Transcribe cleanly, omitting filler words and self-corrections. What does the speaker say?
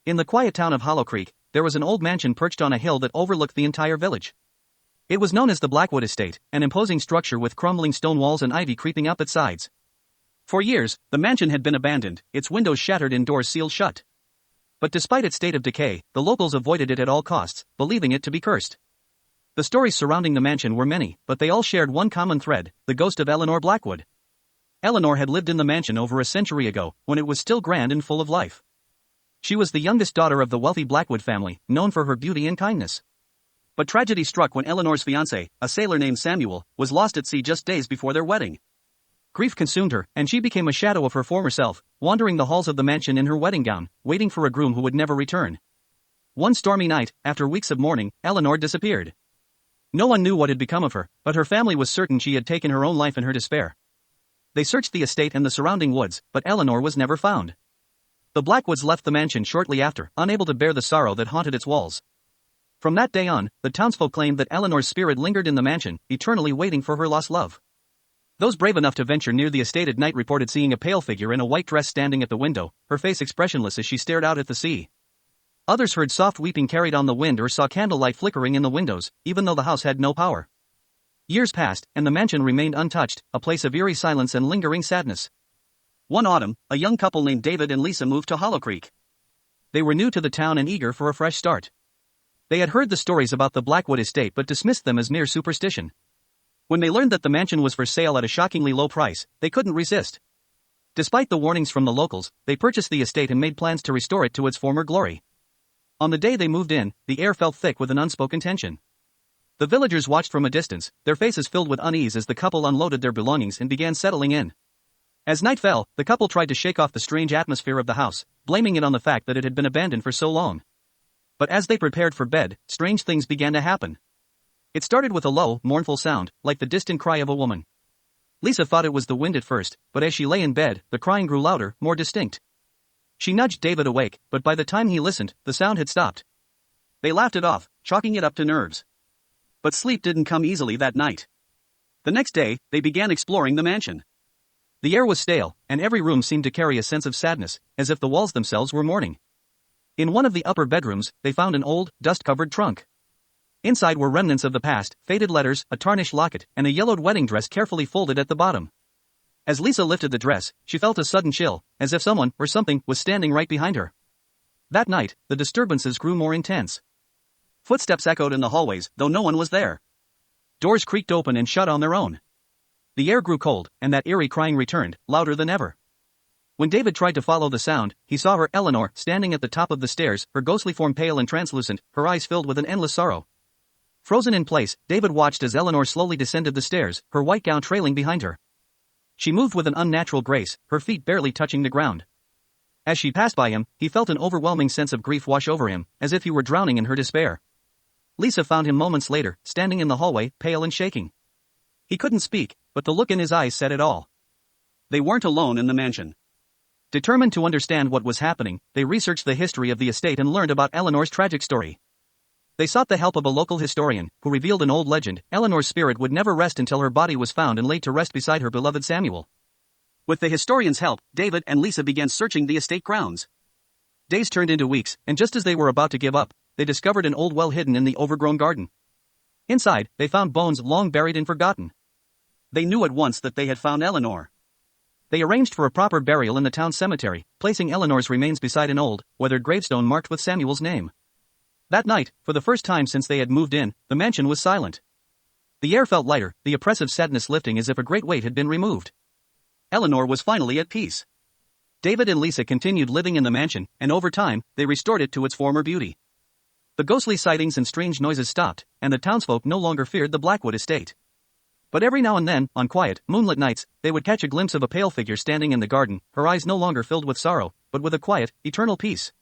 In the quiet town of Hollow Creek, there was an old mansion perched on a hill that overlooked the entire village. It was known as the Blackwood Estate, an imposing structure with crumbling stone walls and ivy creeping up its sides. For years, the mansion had been abandoned, its windows shattered and doors sealed shut. But despite its state of decay, the locals avoided it at all costs, believing it to be cursed. The stories surrounding the mansion were many, but they all shared one common thread: the ghost of Eleanor Blackwood. Eleanor had lived in the mansion over a century ago, when it was still grand and full of life. She was the youngest daughter of the wealthy Blackwood family, known for her beauty and kindness. But tragedy struck when Eleanor's fiancé, a sailor named Samuel, was lost at sea just days before their wedding. Grief consumed her, and she became a shadow of her former self, wandering the halls of the mansion in her wedding gown, waiting for a groom who would never return. One stormy night, after weeks of mourning, Eleanor disappeared. No one knew what had become of her, but her family was certain she had taken her own life in her despair. They searched the estate and the surrounding woods, but Eleanor was never found. The Blackwoods left the mansion shortly after, unable to bear the sorrow that haunted its walls. From that day on, the townsfolk claimed that Eleanor's spirit lingered in the mansion, eternally waiting for her lost love. Those brave enough to venture near the estate at night reported seeing a pale figure in a white dress standing at the window, her face expressionless as she stared out at the sea. Others heard soft weeping carried on the wind or saw candlelight flickering in the windows, even though the house had no power. Years passed, and the mansion remained untouched, a place of eerie silence and lingering sadness. One autumn, a young couple named David and Lisa moved to Hollow Creek. They were new to the town and eager for a fresh start. They had heard the stories about the Blackwood estate but dismissed them as mere superstition. When they learned that the mansion was for sale at a shockingly low price, they couldn't resist. Despite the warnings from the locals, they purchased the estate and made plans to restore it to its former glory. On the day they moved in, the air felt thick with an unspoken tension. The villagers watched from a distance, their faces filled with unease as the couple unloaded their belongings and began settling in. As night fell, the couple tried to shake off the strange atmosphere of the house, blaming it on the fact that it had been abandoned for so long. But as they prepared for bed, strange things began to happen. It started with a low, mournful sound, like the distant cry of a woman. Lisa thought it was the wind at first, but as she lay in bed, the crying grew louder, more distinct. She nudged David awake, but by the time he listened, the sound had stopped. They laughed it off, chalking it up to nerves. But sleep didn't come easily that night. The next day, they began exploring the mansion. The air was stale, and every room seemed to carry a sense of sadness, as if the walls themselves were mourning. In one of the upper bedrooms, they found an old, dust-covered trunk. Inside were remnants of the past, faded letters, a tarnished locket, and a yellowed wedding dress carefully folded at the bottom. As Lisa lifted the dress, she felt a sudden chill, as if someone, or something, was standing right behind her. That night, the disturbances grew more intense. Footsteps echoed in the hallways, though no one was there. Doors creaked open and shut on their own. The air grew cold, and that eerie crying returned, louder than ever. When David tried to follow the sound, he saw her, Eleanor, standing at the top of the stairs, her ghostly form pale and translucent, her eyes filled with an endless sorrow. Frozen in place, David watched as Eleanor slowly descended the stairs, her white gown trailing behind her. She moved with an unnatural grace, her feet barely touching the ground. As she passed by him, he felt an overwhelming sense of grief wash over him, as if he were drowning in her despair. Lisa found him moments later, standing in the hallway, pale and shaking. He couldn't speak, but the look in his eyes said it all. They weren't alone in the mansion. Determined to understand what was happening, they researched the history of the estate and learned about Eleanor's tragic story. They sought the help of a local historian, who revealed an old legend: Eleanor's spirit would never rest until her body was found and laid to rest beside her beloved Samuel. With the historian's help, David and Lisa began searching the estate grounds. Days turned into weeks, and just as they were about to give up, they discovered an old well hidden in the overgrown garden. Inside, they found bones long buried and forgotten. They knew at once that they had found Eleanor. They arranged for a proper burial in the town cemetery, placing Eleanor's remains beside an old, weathered gravestone marked with Samuel's name. That night, for the first time since they had moved in, the mansion was silent. The air felt lighter, the oppressive sadness lifting as if a great weight had been removed. Eleanor was finally at peace. David and Lisa continued living in the mansion, and over time, they restored it to its former beauty. The ghostly sightings and strange noises stopped, and the townsfolk no longer feared the Blackwood estate. But every now and then, on quiet, moonlit nights, they would catch a glimpse of a pale figure standing in the garden, her eyes no longer filled with sorrow, but with a quiet, eternal peace.